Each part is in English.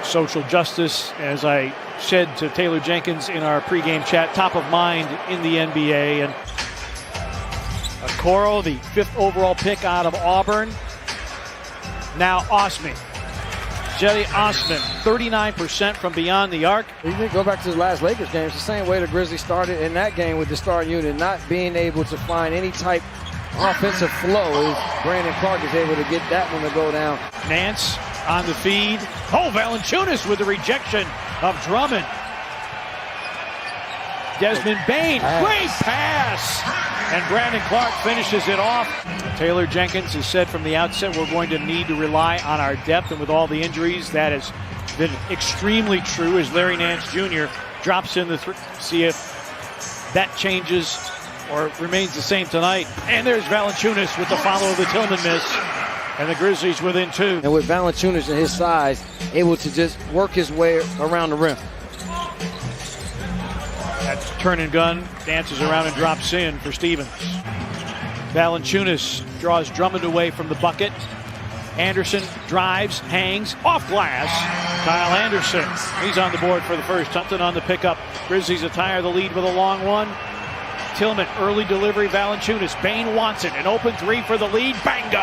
social justice, as I said to Taylor Jenkins in our pregame chat, top of mind in the NBA. And Okoro, the 5th overall pick out of Auburn. Now Osman. Cedi Osman, 39% from beyond the arc. You can go back to the last Lakers game. It's the same way the Grizzlies started in that game with the starting unit, not being able to find any type of offensive flow. Brandon Clark is able to get that one to go down. Nance on the feed. Oh, Valanciunas with the rejection of Drummond. Desmond Bane, great pass! And Brandon Clark finishes it off. Taylor Jenkins has said from the outset we're going to need to rely on our depth, and with all the injuries, that has been extremely true as Larry Nance Jr. drops in the three. See if that changes or remains the same tonight. And there's Valanciunas with the follow of the Tillman miss. And the Grizzlies within 2. And with Valanciunas and his size, able to just work his way around the rim. That's turn and gun, dances around and drops in for Stevens. Valanciunas draws Drummond away from the bucket. Anderson drives, hangs, off glass. Kyle Anderson, he's on the board for the first. Something on the pickup. Grizzlies attire the lead with a long one. Tillman, early delivery, Valanciunas. Bane wants it, an open 3 for the lead. Bango!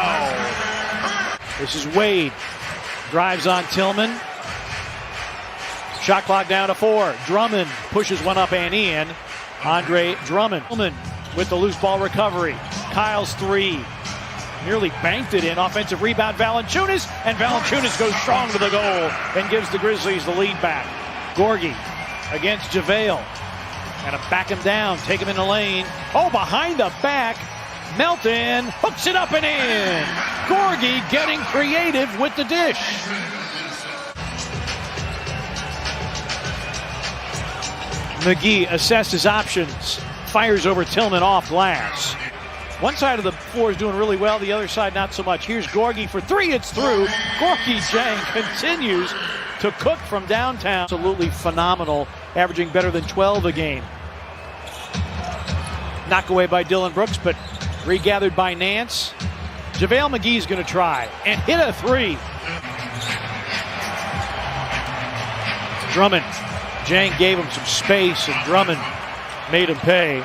This is Wade. Drives on Tillman. Shot clock down to 4. Drummond pushes one up and in. Andre Drummond. Tillman with the loose ball recovery. Kyle's 3. Nearly banked it in. Offensive rebound, Valanciunas. And Valanciunas goes strong to the goal and gives the Grizzlies the lead back. Gorgie against JaVale. Gotta back him down, take him in the lane. Oh, behind the back. Melton hooks it up and in. Gorgie getting creative with the dish. McGee assesses options. Fires over Tillman off glass. One side of the floor is doing really well, the other side not so much. Here's Gorgie for 3, it's through. Gorgie Jang continues to cook from downtown. Absolutely phenomenal, averaging better than 12 a game. Knock away by Dillon Brooks, but regathered by Nance. JaVale McGee's going to try and hit a 3. Drummond. Jang gave him some space, and Drummond made him pay.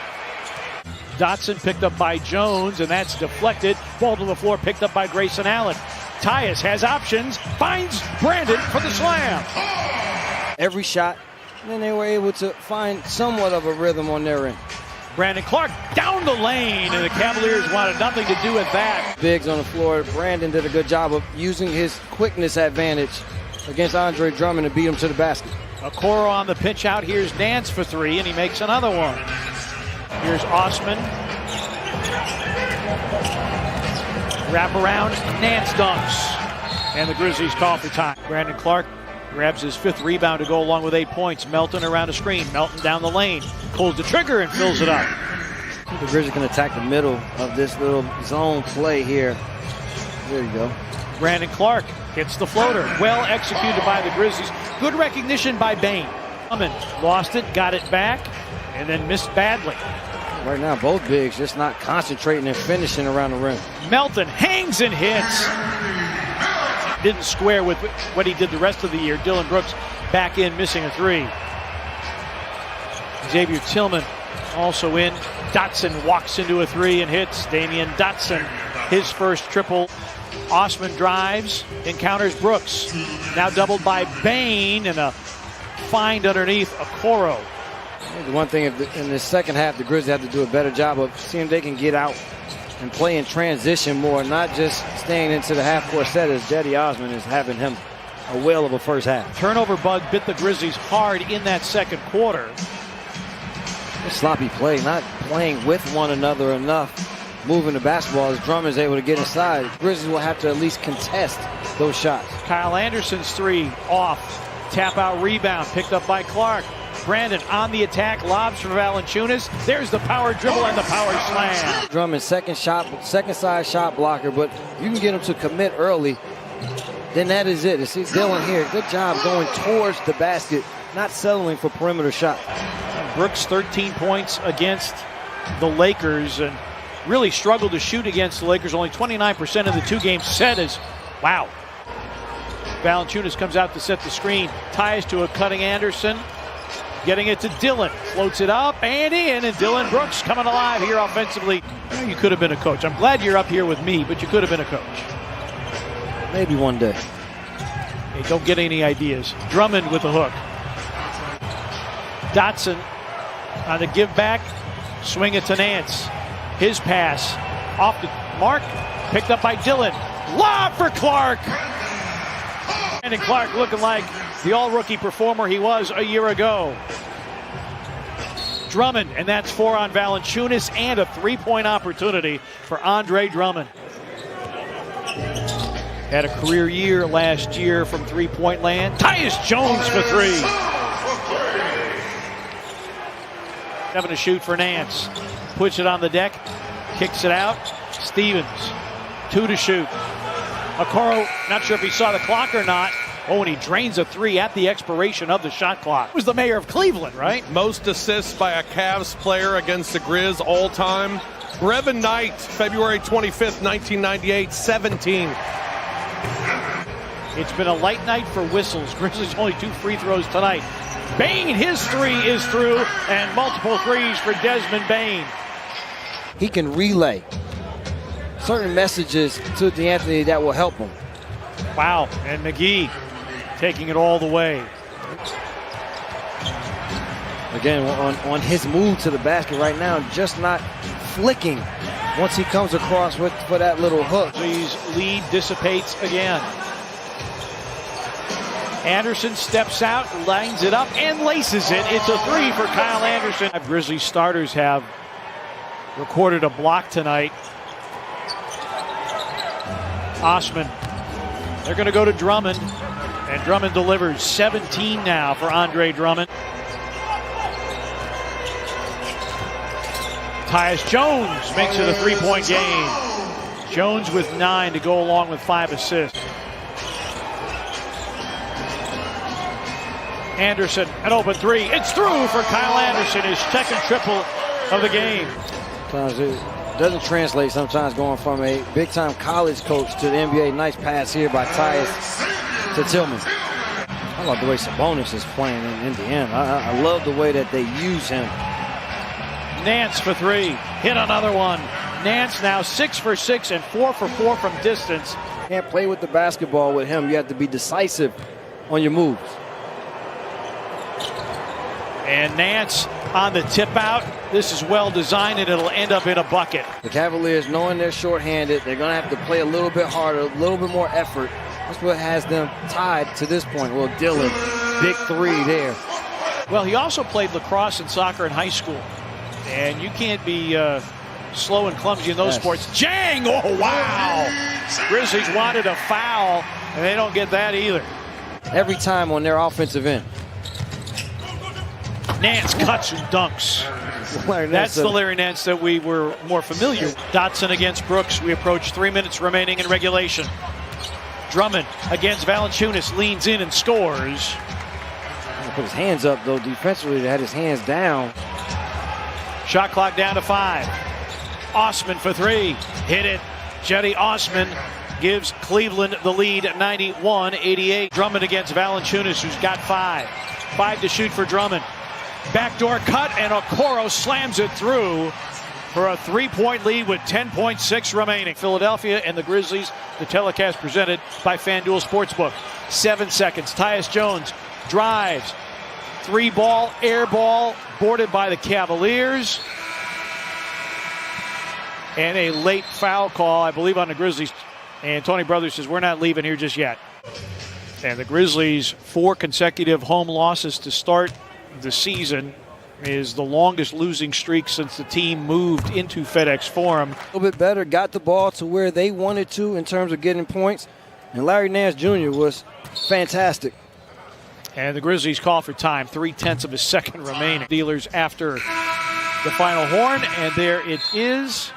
Dotson picked up by Jones, and that's deflected. Ball to the floor, picked up by Grayson Allen. Tyus has options, finds Brandon for the slam. Every shot, and then they were able to find somewhat of a rhythm on their end. Brandon Clark down the lane, and the Cavaliers wanted nothing to do with that. Bigs on the floor. Brandon did a good job of using his quickness advantage against Andre Drummond to beat him to the basket. Okoro on the pitch out. Here's Nance for 3, and he makes another one. Here's Osman. Wrap around, Nance dunks. And the Grizzlies call for time. Brandon Clark grabs his 5th rebound to go along with 8 points. Melton around a screen. Melton down the lane. Pulls the trigger and fills it up. The Grizzlies can attack the middle of this little zone play here. There you go. Brandon Clark hits the floater. Well executed by the Grizzlies. Good recognition by Bane. Lost it, got it back, and then missed badly. Right now, both bigs just not concentrating and finishing around the rim. Melton hangs and hits. Didn't square with what he did the rest of the year. Dillon Brooks back in, missing a 3. Xavier Tillman also in. Dotson walks into a 3 and hits. Damian Dotson, his first triple. Osman drives, encounters Brooks. Now doubled by Bane, and a find underneath Okoro. The one thing in the second half, the Grizzlies have to do a better job of seeing if they can get out and play in transition more, not just staying into the half-court set as Cedi Osman is having him a whale of a first half. Turnover bug bit the Grizzlies hard in that second quarter. Sloppy play, not playing with one another enough. Moving the basketball as Drummond's able to get inside. Grizzlies will have to at least contest those shots. Kyle Anderson's 3 off. Tap out rebound picked up by Clark. Brandon on the attack, lobs for Valanciunas. There's the power dribble and the power slam. Drummond's second side shot blocker, but you can get him to commit early, then that is it. See Dillon here, good job going towards the basket, not settling for perimeter shots. Brooks 13 points against the Lakers and really struggled to shoot against the Lakers. Only 29% of the 2 games set is, wow. Valanciunas comes out to set the screen. Ties to a cutting Anderson. Getting it to Dillon. Floats it up and in. And Dillon Brooks coming alive here offensively. You could have been a coach. I'm glad you're up here with me, but you could have been a coach. Maybe one day. Hey, don't get any ideas. Drummond with the hook. Dotson on the give back. Swing it to Nance. His pass off the mark. Picked up by Dillon. Lob for Clark. And Clark looking like the all-rookie performer he was a year ago. Drummond, and that's 4 on Valanciunas, and a three-point opportunity for Andre Drummond. Had a career year last year from three-point land. Tyus Jones for 3. 7 to shoot for Nance. Puts it on the deck. Kicks it out. Stevens. 2 to shoot. Okoro, not sure if he saw the clock or not. Oh, and he drains a 3 at the expiration of the shot clock. He was the mayor of Cleveland, right? Most assists by a Cavs player against the Grizz all time. Brevin Knight, February 25th, 1998, 17. It's been a light night for whistles. Grizzlies only 2 free throws tonight. Bane, his 3 is through, and multiple threes for Desmond Bane. He can relay certain messages to D'Anthony that will help him. Wow, and McGee taking it all the way. Again, on his move to the basket right now, just not flicking once he comes across for that little hook. His lead dissipates again. Anderson steps out, lines it up, and laces it. It's a 3 for Kyle Anderson. Grizzlies starters have recorded a block tonight. Osman. They're going to go to Drummond, and Drummond delivers 17 now for Andre Drummond. Tyus Jones makes it a 3-point game. Jones with 9 to go along with 5 assists. Anderson, an open 3. It's through for Kyle Anderson, his second triple of the game. Sometimes it doesn't translate sometimes going from a big-time college coach to the NBA. Nice pass here by Tyus to Tillman. I love the way Sabonis is playing in Indiana. I love the way that they use him. Nance for 3. Hit another one. Nance now 6 for 6 and 4 for 4 from distance. Can't play with the basketball with him. You have to be decisive on your moves. And Nance on the tip out. This is well designed, and it'll end up in a bucket. The Cavaliers, knowing they're shorthanded, they're going to have to play a little bit harder, a little bit more effort. That's what has them tied to this point. Well, Dillon, big 3 there. Well, he also played lacrosse and soccer in high school. And you can't be slow and clumsy in those sports. Jang! Oh, wow! Grizzlies wanted a foul, and they don't get that either. Every time on their offensive end. Nance cuts and dunks. That's the Larry Nance that we were more familiar with. Dotson against Brooks. We approach 3 minutes remaining in regulation. Drummond against Valanciunas, leans in and scores. Put his hands up, though, defensively. He had his hands down. Shot clock down to 5. Osman for 3. Hit it. Jetty Osman gives Cleveland the lead at 91-88. Drummond against Valanciunas, who's got 5. 5 to shoot for Drummond. Backdoor cut, and Okoro slams it through for a 3-point lead with 10.6 remaining. Philadelphia and the Grizzlies, the telecast presented by FanDuel Sportsbook. 7 seconds. Tyus Jones drives. 3-ball, air ball, boarded by the Cavaliers. And a late foul call, I believe, on the Grizzlies. And Tony Brothers says, we're not leaving here just yet. And the Grizzlies, 4 consecutive home losses to start the season, is the longest losing streak since the team moved into FedEx Forum. A little bit better, got the ball to where they wanted to in terms of getting points. And Larry Nance Jr. was fantastic. And the Grizzlies call for time, 3/10 of a second remaining. Dealers after the final horn, and there it is.